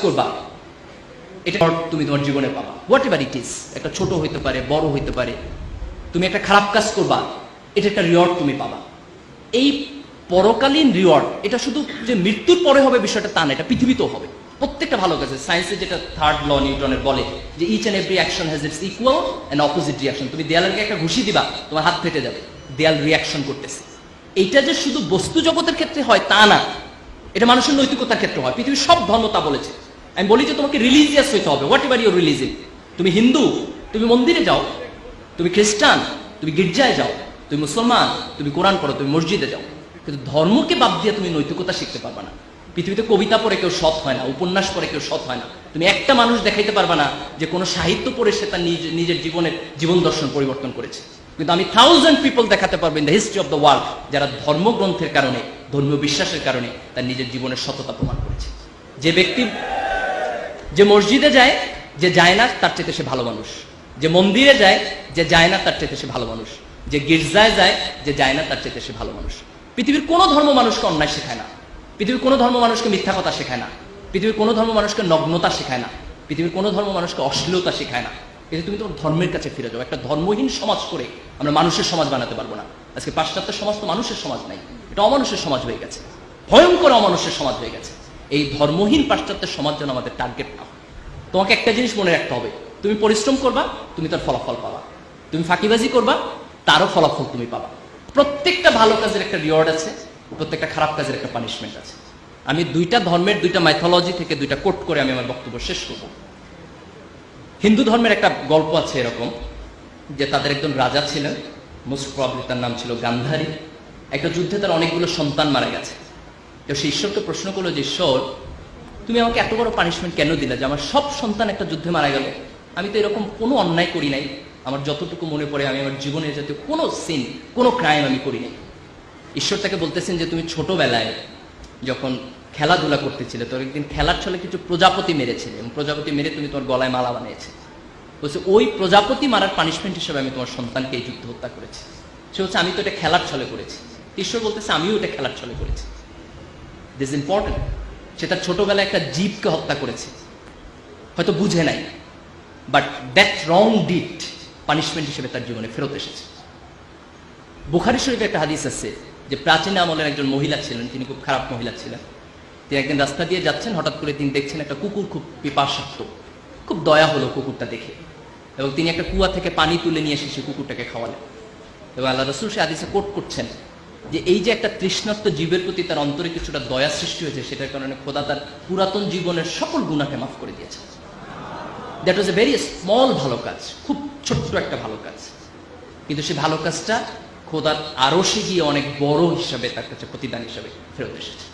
করবা, এটা তুমি তোমার জীবনে পাবা। হোয়াট এভার ইট ইজ, একটা ছোট হইতে পারে, বড় হইতে পারে। তুমি একটা খারাপ কাজ করবা, এটা একটা রিওয়ার্ড তুমি পাবা। এই পরকালীন রিওয়ার্ড, এটা শুধু যে মৃত্যুর পরে হবে বিষয়টা তা না, এটা পৃথিবীতেও হবে। প্রত্যেকটা ভালো কাজে সায়েন্সে যেটা থার্ড ল নিউটনের বলে যে each and every action has its equal and opposite reaction. তুমি দেয়ালকে একটা ঘুষি দিবা, তোমার হাত ফেটে যাবে, দেয়াল রিয়াকশন করতেছে। এইটা যে শুধু বস্তু জগতের ক্ষেত্রে হয় তা না, এটা মানুষের নৈতিকতার ক্ষেত্রে হয়। পৃথিবীর সব ধর্ম তা বলেছে। আমি বলি যে তোমাকে রিলিজিয়াস হইতে হবে, হোয়াট এভার ইউর রিলিজিয়ন। তুমি হিন্দু, তুমি মন্দিরে যাও, তুমি খ্রিস্টান, তুমি গির্জায় যাও, তুমি মুসলমান, তুমি কোরআন পড়ো, তুমি মসজিদে যাও, কিন্তু ধর্মকে বাদ দিয়ে তুমি নৈতিকতা শিখতে পারবা না। পৃথিবীতে কবিতা পড়ে কেউ সৎ হয় না, উপন্যাস পড়ে কেউ সৎ হয় না। তুমি একটা মানুষ দেখাইতে পারবা না যে কোনো সাহিত্য পড়ে সে তার নিজের জীবন দর্শন পরিবর্তন করেছে। কিন্তু আমি 1000 পিপল দেখাতে পারবো in the history of the world যারা ধর্মগ্রন্থের কারণে, ধর্মীয় বিশ্বাসের কারণে তার নিজের জীবনের সততা প্রমাণ করেছে। যে ব্যক্তি যে মসজিদে যায়, যে যায় না তার চাইতে সে ভালো মানুষ। যে মন্দিরে যায়, যে যায় না তার চাইতে সে ভালো মানুষ। যে গির্জায় যায়, যে যায় না তার চাইতে সে ভালো মানুষ। পৃথিবীর কোনো ধর্ম মানুষকে অন্যায় শেখায় না, পৃথিবীর কোনো ধর্ম মানুষকে মিথ্যা কথা শেখায় না, পৃথিবীর কোনো ধর্ম মানুষকে নগ্নতা শেখায় না, পৃথিবীর কোনো ধর্ম মানুষকে অশ্লীলতা শেখায় না। কিন্তু তুমি তোমার ধর্মের কাছে ফিরে যাও। একটা ধর্মহীন সমাজ করে আমরা মানুষের সমাজ বানাতে পারবো না। আজকে পাশ্চাত্য সমাজ তো মানুষের সমাজ নাই, এটা অমানুষের সমাজ হয়ে গেছে, ভয়ঙ্কর অমানুষের সমাজ হয়ে গেছে। এই ধর্মহীন পাশ্চাত্যের সমাজ যেন আমাদের টার্গেট না হয়। তোমাকে একটা জিনিস মনে রাখতে হবে, তুমি পরিশ্রম করবা, তুমি তার ফলাফল পাবা। তুমি ফাঁকিবাজি করবা, তারও ফলাফল তুমি পাবা। প্রত্যেকটা ভালো কাজের একটা রিওয়ার্ড আছে, প্রত্যেকটা খারাপ কাজের একটা পানিশমেন্ট আছে। আমি দুইটা ধর্মের দুইটা মাইথোলজি থেকে দুইটা কোট করে আমি আমার বক্তব্য শেষ করব। হিন্দু ধর্মের একটা গল্প আছে এরকম যে তাদের একজন রাজা ছিলেন, মোস্ট প্রবাবলি তার নাম ছিল গান্ধারী। একটা যুদ্ধে তার অনেকগুলো সন্তান মারা গেছে। তো সে ঈশ্বরকে প্রশ্ন করলো যে ঈশ্বর, তুমি আমাকে এত বড় পানিশমেন্ট কেন দিলে যে আমার সব সন্তান একটা যুদ্ধে মারা গেল? আমি তো এরকম কোনো অন্যায় করি নাই, আমার যতটুকু মনে পড়ে আমি আমার জীবনে জাতীয় কোনো সিন, কোনো ক্রাইম আমি করি নাই। ঈশ্বর তাকে বলতেছেন যে তুমি ছোটবেলায় যখন খেলাধুলা করতেছিলে, তোর একদিন খেলার ছলে কিছু প্রজাপতি মেরেছিলে এবং প্রজাপতি মেরে তুমি তোমার গলায় মালা বানিয়েছে। বলছে ওই প্রজাপতি মারার পানিশমেন্ট হিসেবে আমি তোমার সন্তানকে এই যুদ্ধ হত্যা করেছি। সে হচ্ছে আমি তো এটা খেলার ছলে করেছি। ঈশ্বর বলতেছে আমিও এটা খেলার ছলে করেছি। This important. সে তার ছোটবেলায় একটা জীবকে হত্যা করেছে, হয়তো বুঝে নাই, but that wrong did punishment হিসেবে তার জীবনে ফেরত এসেছে। বুখারী শরীফে একটা হাদিস আছে যে প্রাচীন আমলের একজন মহিলা ছিলেন, তিনি খুব খারাপ মহিলা ছিলেন। তিনি একদিন রাস্তা দিয়ে যাচ্ছেন, হঠাৎ করে তিনি দেখছেন একটা কুকুর খুব পিপাসার্ত। খুব দয়া হলো কুকুরটা দেখে, এবং তিনি একটা কুয়া থেকে পানি তুলে নিয়ে এসে সেই কুকুরটাকে খাওয়ালেন। এবং আল্লাহ রাসূল সে হাদিসে কোট করছেন যে এই যে একটা তৃষ্ণার্ত জীবের প্রতি তার অন্তরে কিছুটা দয়া সৃষ্টি হয়েছে, সেটার কারণে খোদা তার পুরাতন জীবনের সকল গুনাহকে মাফ করে দিয়েছে। That was a very small ভালো কাজ, খুব ছোট্ট একটা ভালো কাজ, কিন্তু সেই ভালো কাজটা খোদার আরশে গিয়ে অনেক বড় হিসাবে তার কাছে প্রতিদান হিসাবে ফেরত এসেছে।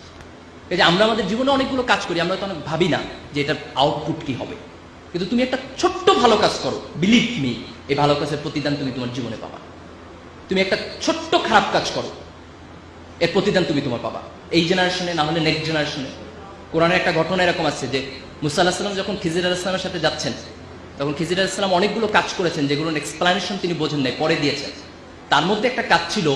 এই যে আমরা আমাদের জীবনে অনেকগুলো কাজ করি, আমরা তো অনেক ভাবি না যে এটার আউটপুট কি হবে, কিন্তু তুমি একটা ছোট্ট ভালো কাজ করো, বিলিভ মি, এই ভালো কাজের প্রতিদান তুমি তোমার জীবনে পাবা। তুমি একটা ছোট্ট খারাপ কাজ করো, এর প্রতিদান তুমি তোমার পাবা, এই জেনারেশনে না হলে নেক্সট জেনারেশনে। কোরআনের একটা ঘটনা এরকম আছে যে মুসা আলাইহিস সালাম যখন খিজির আলাইহিস সালামের সাথে যাচ্ছেন, তখন খিজির আলাইহিস সালাম অনেকগুলো কাজ করেছেন যেগুলোর এক্সপ্লানেশন তিনি বোঝেন নাই, পরে দিয়েছেন। তার মধ্যে একটা কাজ ছিল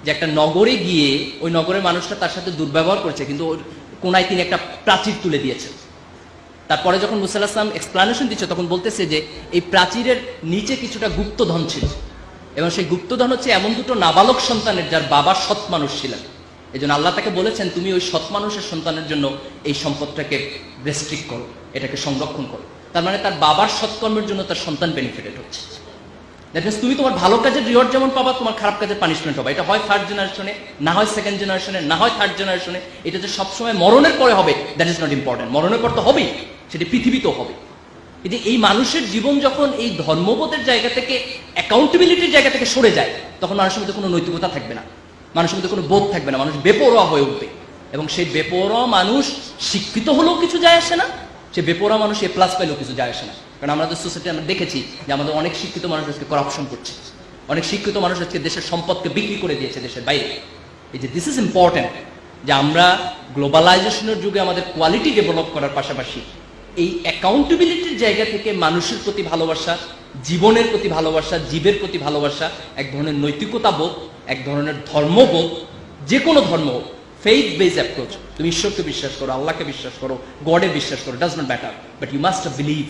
যে একটা নগরে গিয়ে ওই নগরের মানুষরা তার সাথে দুর্ব্যবহার করেছে, কিন্তু ওর কোনায় তিনি একটা প্রাচীর তুলে দিয়েছেন। তারপরে যখন মুসা আলাইহিস সালাম এক্সপ্লানেশন দিচ্ছে, তখন বলতেছে যে এই প্রাচীরের নিচে কিছুটা গুপ্তধন ছিল, এবং সেই গুপ্তধন হচ্ছে এমন দুটো নাবালক সন্তানের যার বাবা সৎ মানুষ ছিলেন। এই জন্য আল্লাহ তাকে বলেছেন তুমি ওই সৎ মানুষের সন্তানের জন্য এই সম্পদটাকে রেস্ট্রিক্ট করো, এটাকে সংরক্ষণ করো। তার মানে তার বাবার সৎকর্মের জন্য তার সন্তান বেনিফিটেড হচ্ছে। দ্যাট মিনস তুমি তোমার ভালো কাজের রিওয়ার্ড যেমন পাবা, তোমার খারাপ কাজের পানিশমেন্ট হবে। এটা হয় থার্ড জেনারেশনে, না হয় সেকেন্ড জেনারেশনে, না হয় থার্ড জেনারেশনে। এটা যে সবসময় মরণের পরে হবে দ্যাট ইজ নট ইম্পর্টেন্ট। মরণের পর তো হবেই, সেটি পৃথিবীতেও হবে। কিন্তু এই মানুষের জীবন যখন এই ধর্মবোধের জায়গা থেকে, অ্যাকাউন্টেবিলিটির জায়গা থেকে সরে যায়, তখন মানুষের মধ্যে কোনো নৈতিকতা থাকবে না, মানুষের মধ্যে কোনো বোধ থাকবে না, মানুষ বেপরোয়া হয়ে উঠবে। এবং সেই বেপরোয়া মানুষ শিক্ষিত হলেও কিছু যায় আসে না, সে বেপরোয়া মানুষ এ প্লাস পাইলেও কিছু যায় আসে না। কারণ আমাদের সোসাইটি আমরা দেখেছি যে আমাদের অনেক শিক্ষিত মানুষ আজকে করাপশন করছে, অনেক শিক্ষিত মানুষ আজকে দেশের সম্পদকে বিক্রি করে দিয়েছে দেশের বাইরে। এই যে দিস ইজ ইম্পর্টেন্ট যে আমরা গ্লোবালাইজেশনের যুগে আমাদের কোয়ালিটি ডেভেলপ করার পাশাপাশি এই অ্যাকাউন্টেবিলিটির জায়গা থেকে মানুষের প্রতি ভালোবাসা, জীবনের প্রতি ভালোবাসা, জীবের প্রতি ভালোবাসা, এক ধরনের নৈতিকতা বোধ, এক ধরনের ধর্মবোধ, যে কোনো ধর্ম ফেইথ বেস অ্যাপ্রোচ, তুমি ঈশ্বরকে বিশ্বাস করো, আল্লাহকে বিশ্বাস করো, গডে বিশ্বাস করো, does not matter, but you must believe,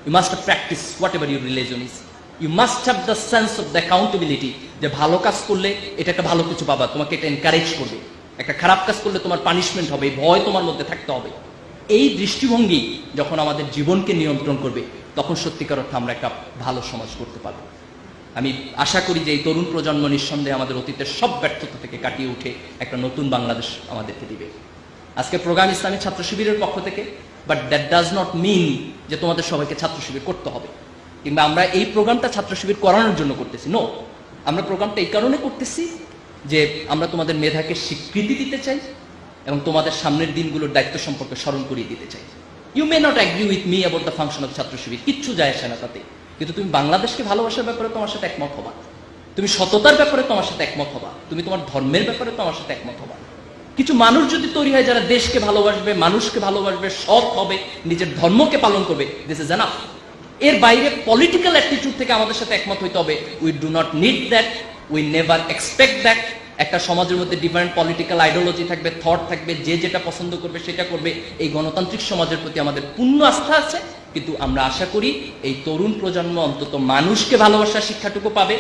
you must practice whatever your religion is. You must have the sense of the accountability, যে ভালো কাজ করলে এটা একটা ভালো কিছু পাবা, তোমাকে এটা এনকারেজ করবে, একটা খারাপ কাজ করলে তোমার পানিশমেন্ট হবে, ভয় তোমার মধ্যে থাকতে হবে। এই দৃষ্টিভঙ্গি যখন আমাদের জীবনকে নিয়ন্ত্রণ করবে, তখন সত্যিকার অর্থে আমরা একটা ভালো সমাজ করতে পারবো। আমি আশা করি যে এই তরুণ প্রজন্ম নিঃসন্দেহে আমাদের অতীতের সব ব্যর্থতা থেকে কাটিয়ে উঠে একটা নতুন বাংলাদেশ আমাদেরকে দিবে। আজকে প্রোগ্রাম ইসলামী ছাত্র শিবিরের পক্ষ থেকে, but that does not mean যে তোমাদের সবাইকে ছাত্র শিবির করতে হবে, কিংবা আমরা এই প্রোগ্রামটা ছাত্র শিবির করানোর জন্য করতেছি। নো, আমরা প্রোগ্রামটা এই কারণে করতেছি যে আমরা তোমাদের মেধাকে স্বীকৃতি দিতে চাই এবং তোমাদের সামনের দিনগুলোর দায়িত্ব সম্পর্কে স্মরণ করিয়ে দিতে চাই। You may not agree with me about the function of Chhatra Shibir, কিচ্ছু যায় আসে না তাতে, কিন্তু তুমি বাংলাদেশকে ভালোবাসার ব্যাপারে তোমার সাথে একমত হবা, তুমি সততার ব্যাপারে তোমার সাথে একমত হবা, তুমি তোমার ধর্মের ব্যাপারে তোমার সাথে একমত হবা। কিছু মানুষ যদি তৈরি হয় যারা দেশকে ভালোবাসবে, মানুষকে ভালোবাসবে, সৎ হবে, নিজের ধর্মকে পালন করবে, দিস ইজ এনাফ। এর বাইরে পলিটিক্যাল অ্যাটিটিউড থেকে আমাদের সাথে একমত হইতে হবে, we do not need that, we never expect that. একটা সমাজের মধ্যে ডিফারেন্ট পলিটিক্যাল আইডিওলজি থাকবে, থট থাকবে, যে যেটা পছন্দ করবে সেটা করবে। এই গণতান্ত্রিক সমাজের প্রতি আমাদের পূর্ণ আস্থা আছে, কিন্তু আমরা আশা করি এই তরুণ প্রজন্ম অন্তত মানুষকে ভালোবাসার শিক্ষাটুকু পাবে,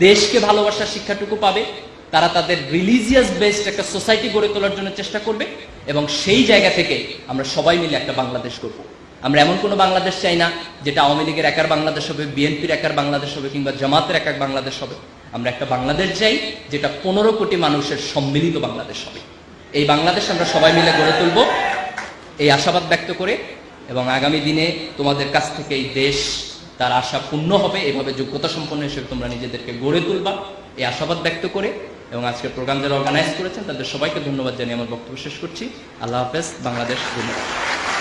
দেশকে ভালোবাসার শিক্ষাটুকু পাবে, তারা তাদের রিলিজিয়াস বেসড একটা সোসাইটি গড়ে তোলার জন্য চেষ্টা করবে, এবং সেই জায়গা থেকে আমরা সবাই মিলে একটা বাংলাদেশ করব। আমরা এমন কোনো বাংলাদেশ চাই না যেটা আওয়ামী লীগের একার বাংলাদেশ হবে, বিএনপির একার বাংলাদেশ হবে, কিংবা জামাতের একার বাংলাদেশ হবে। আমরা একটা বাংলাদেশ চাই যেটা 15 কোটি মানুষের সম্মিলিত বাংলাদেশ হবে। এই বাংলাদেশ আমরা সবাই মিলে গড়ে তুলব, এই আশাবাদ ব্যক্ত করে, এবং আগামী দিনে তোমাদের কাছ থেকে এই দেশ তার আশা পূর্ণ হবে, এভাবে যোগ্যতা সম্পন্ন হিসেবে তোমরা নিজেদেরকে গড়ে তুলবা, এই আশাবাদ ব্যক্ত করে, এবং আজকের প্রোগ্রাম যারা অর্গানাইজ করেছেন তাদের সবাইকে ধন্যবাদ জানিয়ে আমার বক্তব্য শেষ করছি। আল্লাহ হাফেজ, বাংলাদেশ। ধন্যবাদ।